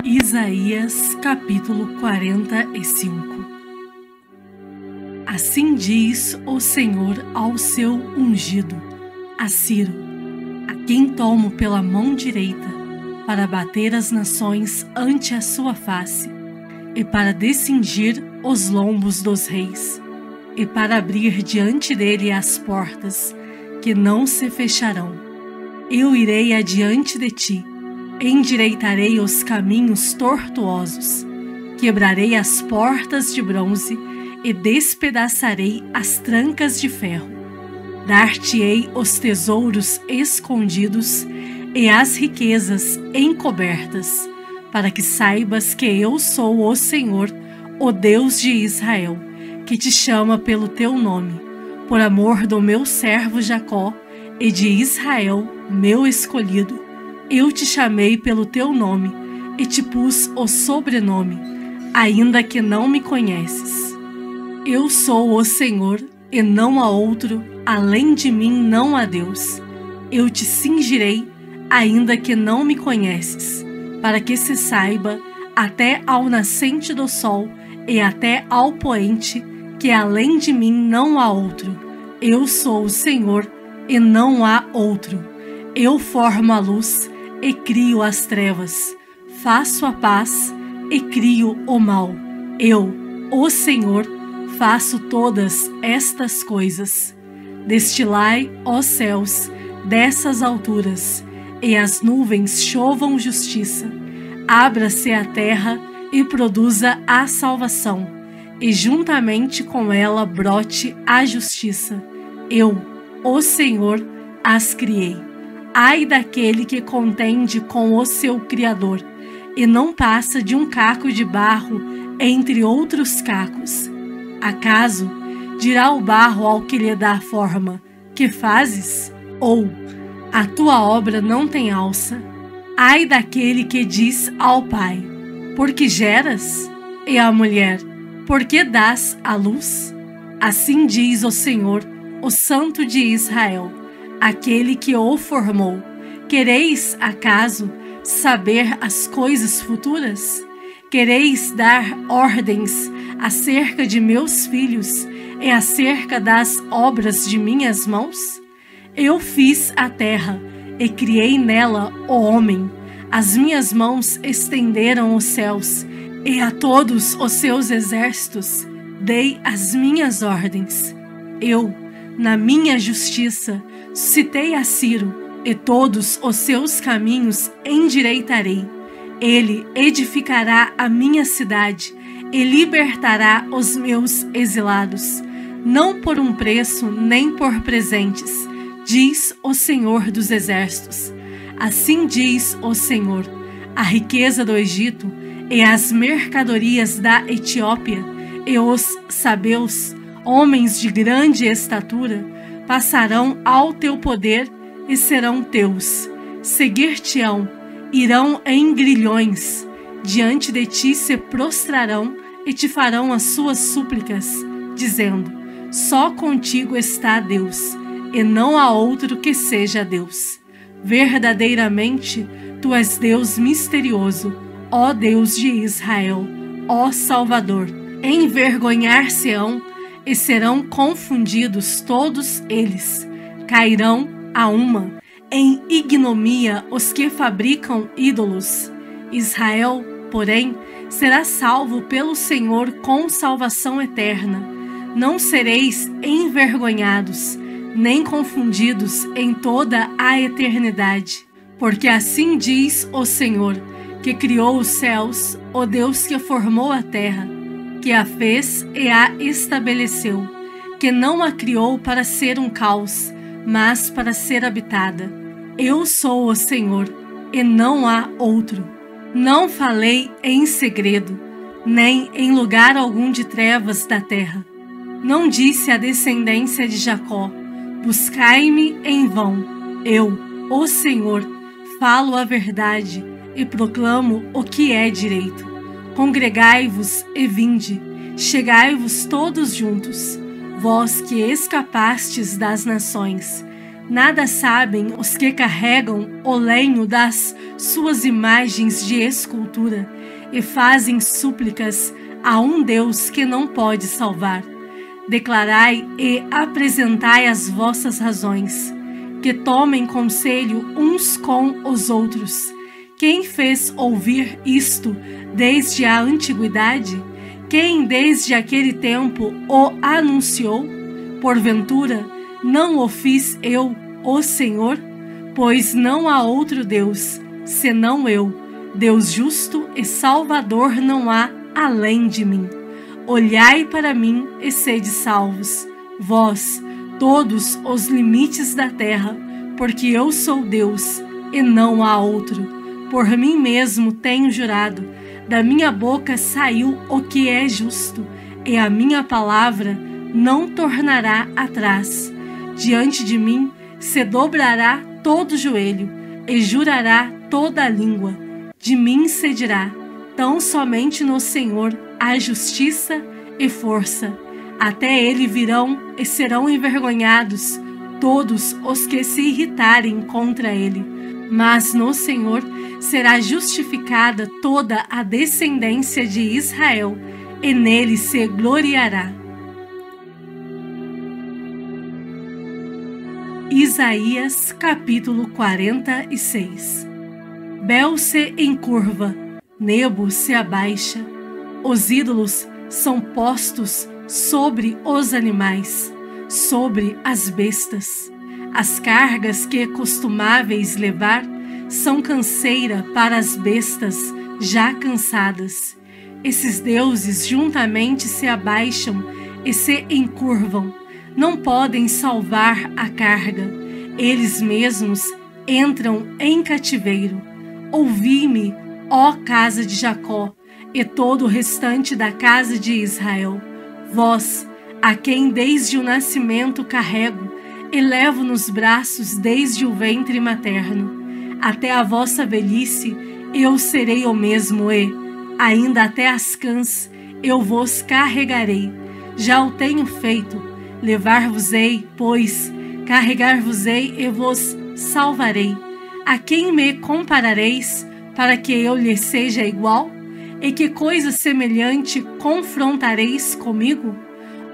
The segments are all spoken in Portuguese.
Isaías capítulo 45. Assim diz o Senhor ao seu ungido, a Ciro, a quem tomo pela mão direita, para bater as nações ante a sua face, e para descingir os lombos dos reis, e para abrir diante dele as portas, que não se fecharão. Eu irei adiante de ti, endireitarei os caminhos tortuosos, quebrarei as portas de bronze e despedaçarei as trancas de ferro. Dar-te-ei os tesouros escondidos e as riquezas encobertas, para que saibas que eu sou o Senhor, o Deus de Israel, que te chama pelo teu nome, por amor do meu servo Jacó e de Israel, meu escolhido. Eu te chamei pelo teu nome e te pus o sobrenome, ainda que não me conheces. Eu sou o Senhor e não há outro, além de mim não há Deus. Eu te cingirei, ainda que não me conheces, para que se saiba até ao nascente do sol e até ao poente, que além de mim não há outro. Eu sou o Senhor e não há outro. Eu formo a luz e crio as trevas, faço a paz e crio o mal. Eu, o Senhor, faço todas estas coisas. Destilai, ó céus, dessas alturas, e as nuvens chovam justiça. Abra-se a terra e produza a salvação, e juntamente com ela brote a justiça. Eu, o Senhor, as criei. Ai daquele que contende com o seu Criador, e não passa de um caco de barro entre outros cacos. Acaso dirá o barro ao que lhe dá forma: que fazes? Ou a tua obra não tem alça? Ai daquele que diz ao pai: por que geras? E à mulher: por que dás à luz? Assim diz o Senhor, o Santo de Israel, aquele que o formou. Quereis, acaso, saber as coisas futuras? Quereis dar ordens acerca de meus filhos e acerca das obras de minhas mãos? Eu fiz a terra e criei nela o homem. As minhas mãos estenderam os céus, e a todos os seus exércitos dei as minhas ordens. Eu, na minha justiça, suscitei a Ciro, e todos os seus caminhos endireitarei. Ele edificará a minha cidade e libertará os meus exilados, não por um preço nem por presentes, diz o Senhor dos Exércitos. Assim diz o Senhor: a riqueza do Egito e as mercadorias da Etiópia e os sabeus, homens de grande estatura, passarão ao teu poder e serão teus. Seguir-te-ão, irão em grilhões, diante de ti se prostrarão e te farão as suas súplicas, dizendo: só contigo está Deus, e não há outro que seja Deus. Verdadeiramente, tu és Deus misterioso, ó Deus de Israel, ó Salvador. Envergonhar-se-ão e serão confundidos todos eles. Cairão a uma em ignomia os que fabricam ídolos. Israel, porém, será salvo pelo Senhor com salvação eterna. Não sereis envergonhados, nem confundidos em toda a eternidade. Porque assim diz o Senhor, que criou os céus, o Deus que formou a terra, que a fez e a estabeleceu, que não a criou para ser um caos, mas para ser habitada. Eu sou o Senhor, e não há outro. Não falei em segredo, nem em lugar algum de trevas da terra. Não disse à descendência de Jacó: buscai-me em vão. Eu, o Senhor, falo a verdade e proclamo o que é direito. Congregai-vos e vinde, chegai-vos todos juntos, vós que escapastes das nações. Nada sabem os que carregam o lenho das suas imagens de escultura e fazem súplicas a um Deus que não pode salvar. Declarai e apresentai as vossas razões, que tomem conselho uns com os outros. Quem fez ouvir isto desde a antiguidade? Quem desde aquele tempo o anunciou? Porventura, não o fiz eu, o Senhor? Pois não há outro Deus, senão eu. Deus justo e salvador não há além de mim. Olhai para mim e sede salvos, vós, todos os limites da terra, porque eu sou Deus e não há outro. Por mim mesmo tenho jurado, da minha boca saiu o que é justo, e a minha palavra não tornará atrás. Diante de mim se dobrará todo joelho, e jurará toda a língua. De mim se dirá: tão somente no Senhor há justiça e força. Até ele virão e serão envergonhados todos os que se irritarem contra ele. Mas no Senhor será justificada toda a descendência de Israel, e nele se gloriará. Isaías capítulo 46. Bel se encurva, Nebo se abaixa, os ídolos são postos sobre os animais, sobre as bestas. As cargas que costumáveis levar são canseira para as bestas já cansadas. Esses deuses juntamente se abaixam e se encurvam, não podem salvar a carga, eles mesmos entram em cativeiro. Ouvi-me, ó casa de Jacó, e todo o restante da casa de Israel, vós, a quem desde o nascimento carrego, e levo nos braços desde o ventre materno. Até a vossa velhice eu serei o mesmo, e, ainda até as cãs, eu vos carregarei. Já o tenho feito, levar-vos-ei, pois, carregar-vos-ei e vos salvarei. A quem me comparareis, para que eu lhe seja igual? E que coisa semelhante confrontareis comigo?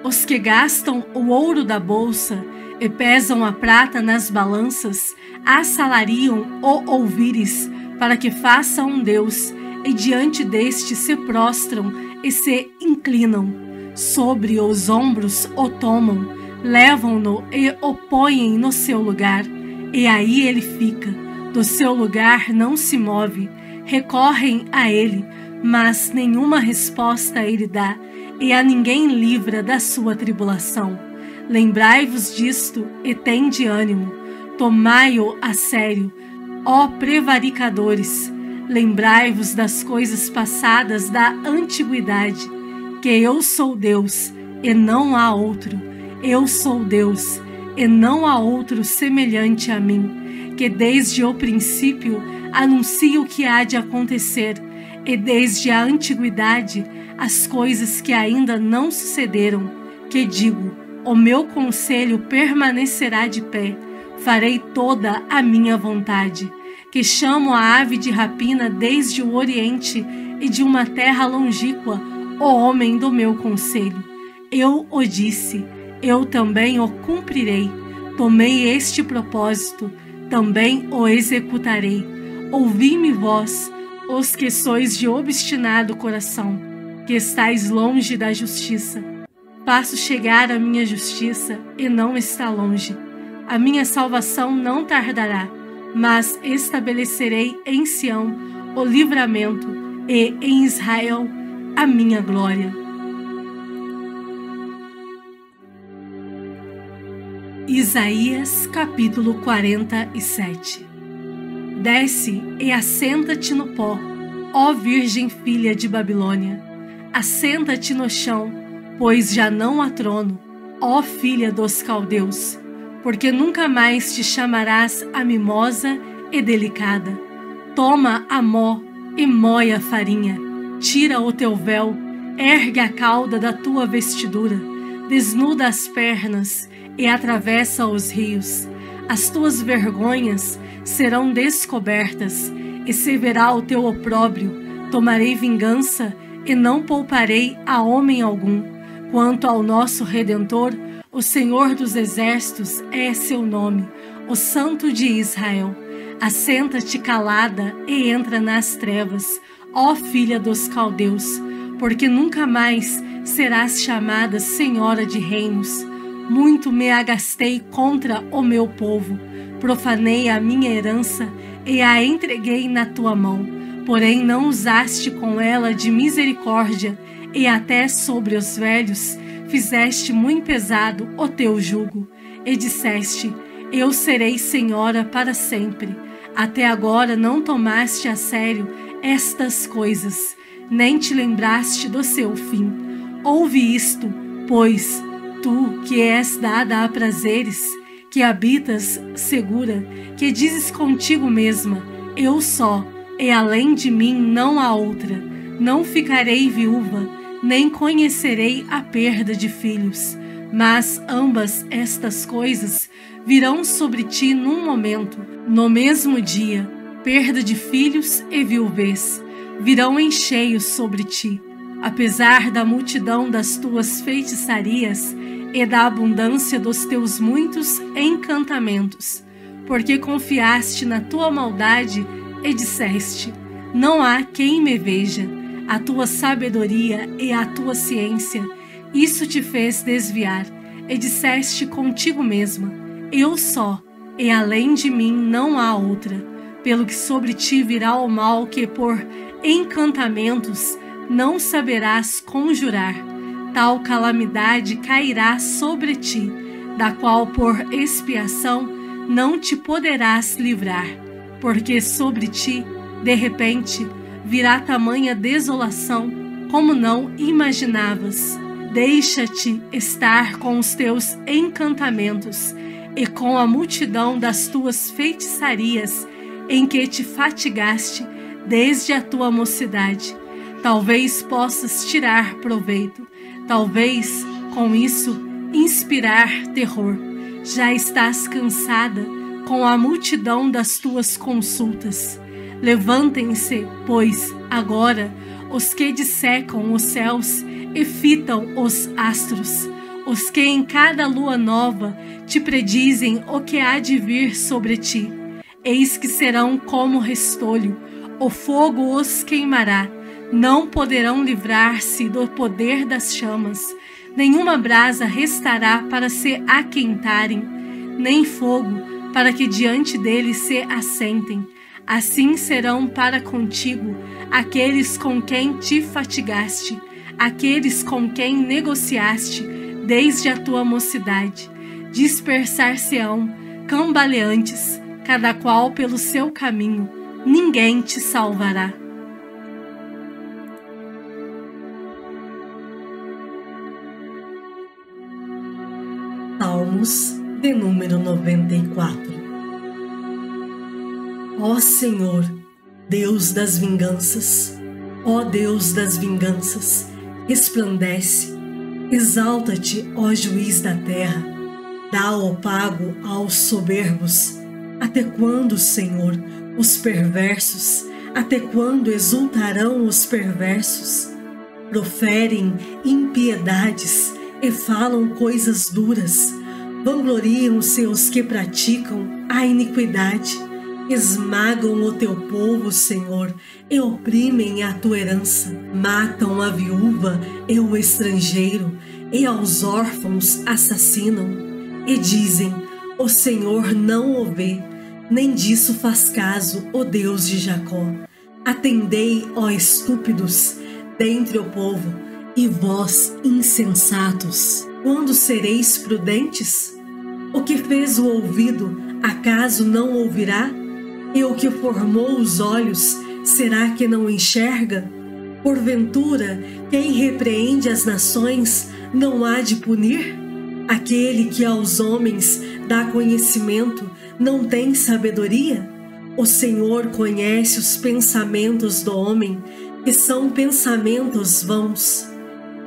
Os que gastam o ouro da bolsa e pesam a prata nas balanças, assalariam o ouvires, para que faça um Deus, e diante deste se prostram e se inclinam. Sobre os ombros o tomam, levam-no e o põem no seu lugar, e aí ele fica. Do seu lugar não se move. Recorrem a ele, mas nenhuma resposta ele dá, e a ninguém livra da sua tribulação. Lembrai-vos disto e tende ânimo. Tomai-o a sério, ó prevaricadores. Lembrai-vos das coisas passadas da antiguidade, que eu sou Deus e não há outro. Eu sou Deus e não há outro semelhante a mim, que desde o princípio anuncio o que há de acontecer, e desde a antiguidade as coisas que ainda não sucederam, que digo: o meu conselho permanecerá de pé, farei toda a minha vontade, que chamo a ave de rapina desde o oriente e de uma terra longínqua, o homem do meu conselho. Eu o disse, eu também o cumprirei. Tomei este propósito, também o executarei. Ouvi-me vós, os que sois de obstinado coração, que estáis longe da justiça. Faço chegar a minha justiça e não está longe. A minha salvação não tardará, mas estabelecerei em Sião o livramento e em Israel a minha glória. Isaías capítulo 47. Desce e assenta-te no pó, ó virgem filha de Babilônia. Assenta-te no chão, pois já não há trono, ó filha dos caldeus, porque nunca mais te chamarás a mimosa e delicada. Toma a mó e mói a farinha, tira o teu véu, ergue a cauda da tua vestidura, desnuda as pernas e atravessa os rios. As tuas vergonhas serão descobertas, e se verá o teu opróbrio. Tomarei vingança e não pouparei a homem algum. Quanto ao nosso Redentor, o Senhor dos Exércitos é seu nome, o Santo de Israel. Assenta-te calada e entra nas trevas, ó filha dos caldeus, porque nunca mais serás chamada senhora de reinos. Muito me agastei contra o meu povo, profanei a minha herança e a entreguei na tua mão. Porém não usaste com ela de misericórdia, e até sobre os velhos fizeste muito pesado o teu jugo. E disseste: eu serei senhora para sempre. Até agora não tomaste a sério estas coisas, nem te lembraste do seu fim. Ouve isto, pois, tu que és dada a prazeres, que habitas segura, que dizes contigo mesma: eu só, e além de mim não há outra. Não ficarei viúva, nem conhecerei a perda de filhos. Mas ambas estas coisas virão sobre ti num momento, no mesmo dia, perda de filhos e viuvez, virão em cheio sobre ti. Apesar da multidão das tuas feitiçarias e da abundância dos teus muitos encantamentos, porque confiaste na tua maldade e disseste: não há quem me veja. A tua sabedoria e a tua ciência, isso te fez desviar, e disseste contigo mesma: eu só, e além de mim não há outra. Pelo que sobre ti virá o mal que por encantamentos não saberás conjurar. Tal calamidade cairá sobre ti, da qual por expiação não te poderás livrar, porque sobre ti, de repente, virá tamanha desolação como não imaginavas. Deixa-te estar com os teus encantamentos e com a multidão das tuas feitiçarias em que te fatigaste desde a tua mocidade. Talvez possas tirar proveito, talvez com isso inspirar terror. Já estás cansada com a multidão das tuas consultas. Levantem-se, pois, agora os que dissecam os céus e fitam os astros, os que em cada lua nova te predizem o que há de vir sobre ti. Eis que serão como restolho, o fogo os queimará, não poderão livrar-se do poder das chamas, nenhuma brasa restará para se aquentarem, nem fogo para que diante deles se assentem. Assim serão para contigo aqueles com quem te fatigaste, aqueles com quem negociaste desde a tua mocidade. Dispersar-se-ão cambaleantes, cada qual pelo seu caminho, ninguém te salvará. Salmos de número 94. Ó Senhor, Deus das vinganças, ó Deus das vinganças, resplandece, exalta-te, ó juiz da terra, dá o pago aos soberbos. Até quando, Senhor, os perversos, até quando exultarão os perversos? Proferem impiedades e falam coisas duras, vangloriam-se os que praticam a iniquidade. Esmagam o teu povo, Senhor, e oprimem a tua herança. Matam a viúva e o estrangeiro, e aos órfãos assassinam. E dizem: o Senhor não o vê, nem disso faz caso o Deus de Jacó. Atendei, ó estúpidos, dentre o povo, e vós, insensatos, quando sereis prudentes? O que fez o ouvido, acaso não ouvirá? E o que formou os olhos, será que não enxerga? Porventura, quem repreende as nações não há de punir? Aquele que aos homens dá conhecimento não tem sabedoria? O Senhor conhece os pensamentos do homem, que são pensamentos vãos.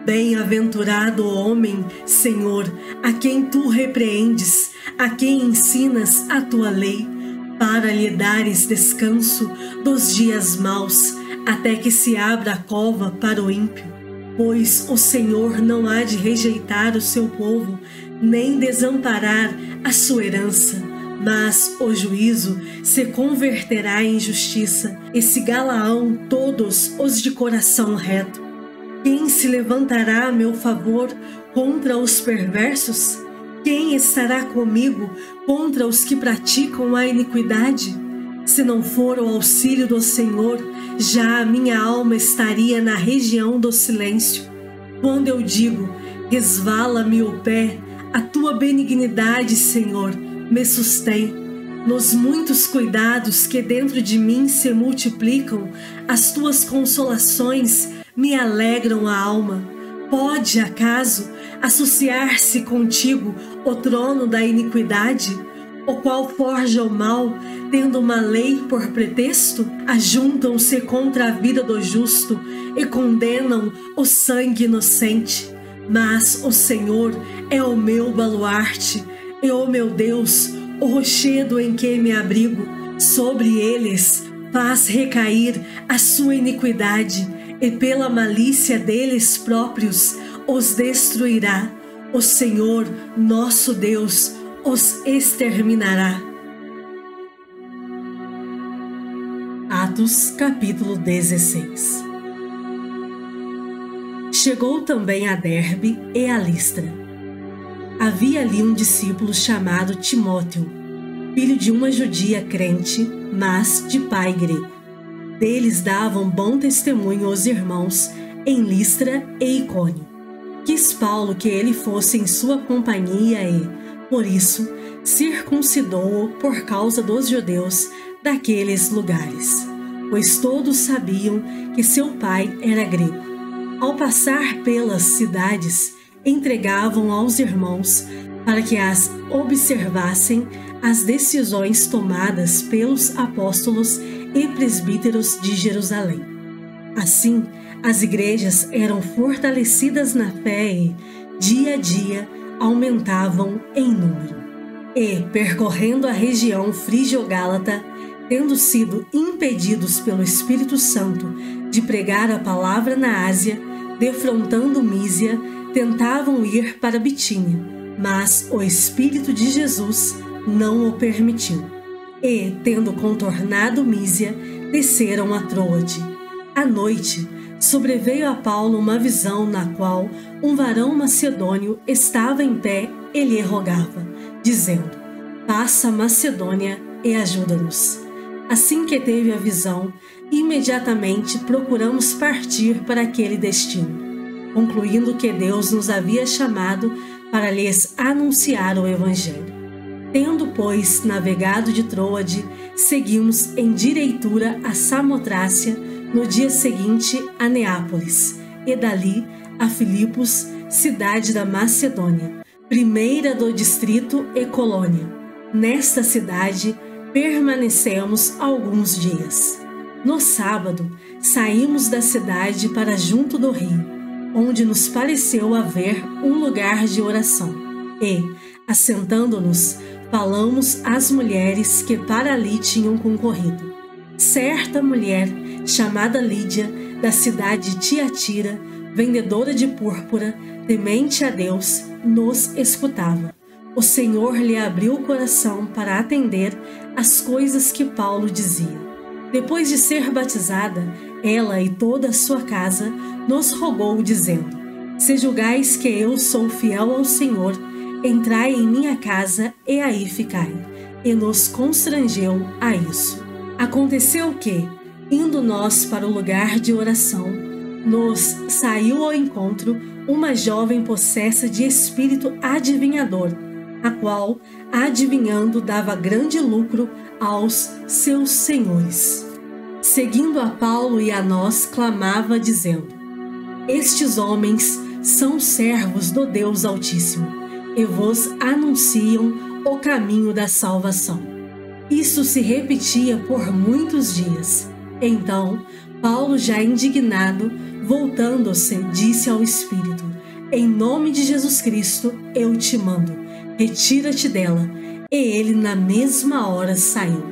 Bem-aventurado o homem, Senhor, a quem tu repreendes, a quem ensinas a tua lei, para lhe dares descanso dos dias maus, até que se abra a cova para o ímpio. Pois o Senhor não há de rejeitar o seu povo, nem desamparar a sua herança, mas o juízo se converterá em justiça, e se galarão todos os de coração reto. Quem se levantará a meu favor contra os perversos? Quem estará comigo contra os que praticam a iniquidade? Se não for o auxílio do Senhor, já a minha alma estaria na região do silêncio. Quando eu digo, resvala-me o pé, a tua benignidade, Senhor, me sustém. Nos muitos cuidados que dentro de mim se multiplicam, as tuas consolações me alegram a alma. Pode, acaso, associar-se contigo o trono da iniquidade, o qual forja o mal, tendo uma lei por pretexto? Ajuntam-se contra a vida do justo e condenam o sangue inocente. Mas o Senhor é o meu baluarte, e o meu Deus, o rochedo em que me abrigo. Sobre eles faz recair a sua iniquidade, e pela malícia deles próprios os destruirá. O Senhor, nosso Deus, os exterminará. Atos capítulo 16. Chegou também a Derbe e a Listra. Havia ali um discípulo chamado Timóteo, filho de uma judia crente, mas de pai grego. Deles davam bom testemunho os irmãos em Listra e Icônio. Quis Paulo que ele fosse em sua companhia e, por isso, circuncidou-o por causa dos judeus daqueles lugares, pois todos sabiam que seu pai era grego. Ao passar pelas cidades, entregavam aos irmãos para que as observassem as decisões tomadas pelos apóstolos e presbíteros de Jerusalém. Assim, as igrejas eram fortalecidas na fé e, dia a dia, aumentavam em número. E, percorrendo a região frígio-gálata, tendo sido impedidos pelo Espírito Santo de pregar a palavra na Ásia, defrontando Mísia, tentavam ir para Bitínia, mas o Espírito de Jesus não o permitiu. E, tendo contornado Mísia, desceram a Troade. À noite, sobreveio a Paulo uma visão na qual um varão macedônio estava em pé e lhe rogava, dizendo: passa a Macedônia e ajuda-nos. Assim que teve a visão, imediatamente procuramos partir para aquele destino, concluindo que Deus nos havia chamado para lhes anunciar o Evangelho. Tendo, pois, navegado de Troade, seguimos em direitura a Samotrácia, no dia seguinte a Neápolis, e dali a Filipos, cidade da Macedônia, primeira do distrito e colônia. Nesta cidade permanecemos alguns dias. No sábado, saímos da cidade para junto do rio, onde nos pareceu haver um lugar de oração. E, assentando-nos, falamos às mulheres que para ali tinham concorrido. Certa mulher, chamada Lídia, da cidade de Tiatira, vendedora de púrpura, temente a Deus, nos escutava. O Senhor lhe abriu o coração para atender às coisas que Paulo dizia. Depois de ser batizada, ela e toda a sua casa nos rogou, dizendo: se julgais que eu sou fiel ao Senhor, entrai em minha casa e aí ficai. E nos constrangeu a isso. Aconteceu que, indo nós para o lugar de oração, nos saiu ao encontro uma jovem possessa de espírito adivinhador, a qual, adivinhando, dava grande lucro aos seus senhores. Seguindo a Paulo e a nós, clamava, dizendo: estes homens são servos do Deus Altíssimo, e vos anunciam o caminho da salvação. Isso se repetia por muitos dias, Então, Paulo, já indignado, voltando-se, disse ao Espírito: em nome de Jesus Cristo, eu te mando, retira-te dela. E ele na mesma hora saiu.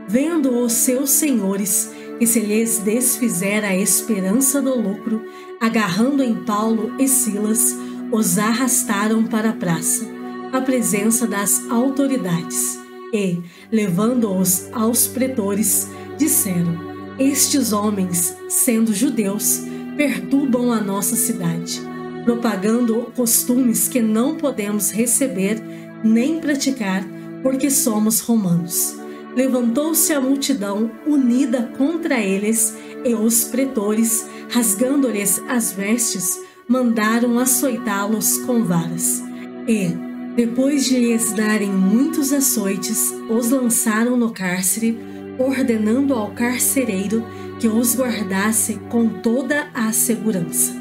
Vendo os seus senhores que se lhes desfizera a esperança do lucro, agarrando em Paulo e Silas, os arrastaram para a praça, à presença das autoridades, e, levando-os aos pretores, disseram: estes homens, sendo judeus, perturbam a nossa cidade, propagando costumes que não podemos receber nem praticar, porque somos romanos. Levantou-se a multidão unida contra eles, e os pretores, rasgando-lhes as vestes, mandaram açoitá-los com varas. E, depois de lhes darem muitos açoites, os lançaram no cárcere, ordenando ao carcereiro que os guardasse com toda a segurança.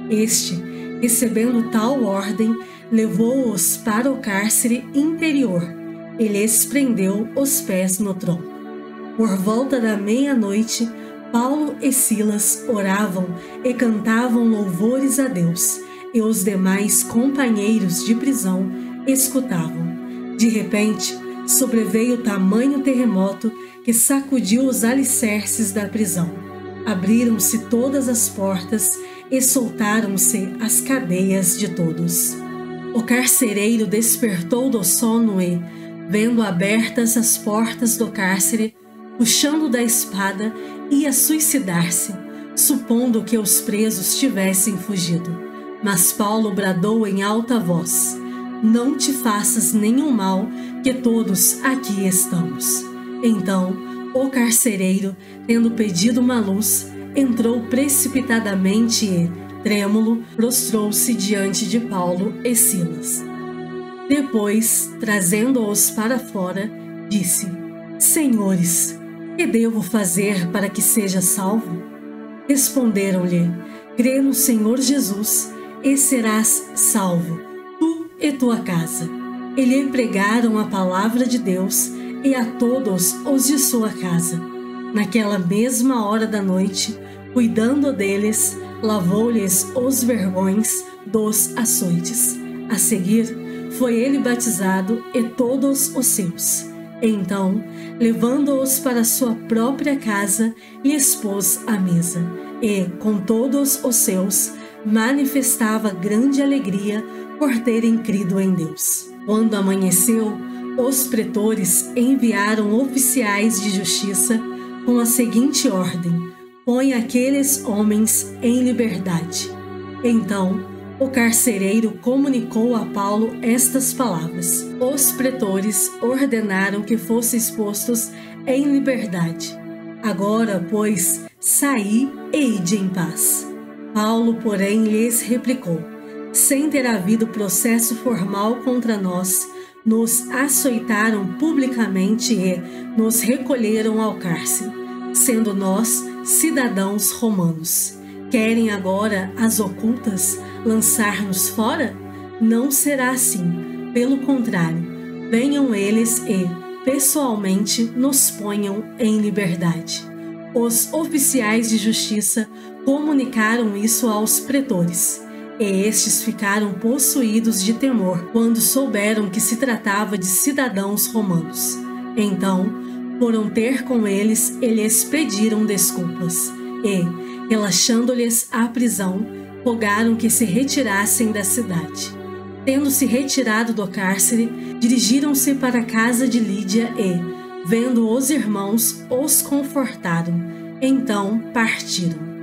Este, recebendo tal ordem, levou-os para o cárcere interior e lhes prendeu os pés no tronco. Por volta da meia-noite, Paulo e Silas oravam e cantavam louvores a Deus, e os demais companheiros de prisão escutavam. De repente, sobreveio tamanho terremoto que sacudiu os alicerces da prisão. Abriram-se todas as portas e soltaram-se as cadeias de todos. O carcereiro despertou do sono e, vendo abertas as portas do cárcere, puxando da espada, ia suicidar-se, supondo que os presos tivessem fugido. Mas Paulo bradou em alta voz: não te faças nenhum mal, que todos aqui estamos. Então, o carcereiro, tendo pedido uma luz, entrou precipitadamente e, trêmulo, prostrou-se diante de Paulo e Silas. Depois, trazendo-os para fora, disse: senhores, que devo fazer para que seja salvo? Responderam-lhe: crê no Senhor Jesus e serás salvo, tu e tua casa. E lhe pregaram a palavra de Deus e a todos os de sua casa. Naquela mesma hora da noite, cuidando deles, lavou-lhes os vergões dos açoites. A seguir, foi ele batizado e todos os seus. Então, levando-os para sua própria casa, lhes pôs à mesa, e, com todos os seus, manifestava grande alegria por terem crido em Deus. Quando amanheceu, os pretores enviaram oficiais de justiça com a seguinte ordem: põe aqueles homens em liberdade. Então, o carcereiro comunicou a Paulo estas palavras. Os pretores ordenaram que fossem expostos em liberdade. Agora, pois, saí e ide em paz. Paulo, porém, lhes replicou: sem ter havido processo formal contra nós, nos açoitaram publicamente e nos recolheram ao cárcere, sendo nós cidadãos romanos. Querem agora, às ocultas, lançar-nos fora? Não será assim. Pelo contrário, venham eles e, pessoalmente, nos ponham em liberdade. Os oficiais de justiça comunicaram isso aos pretores, e estes ficaram possuídos de temor quando souberam que se tratava de cidadãos romanos. Então, foram ter com eles e lhes pediram desculpas, e, relaxando-lhes a prisão, rogaram que se retirassem da cidade. Tendo-se retirado do cárcere, dirigiram-se para a casa de Lídia e, vendo os irmãos, os confortaram. Então partiram.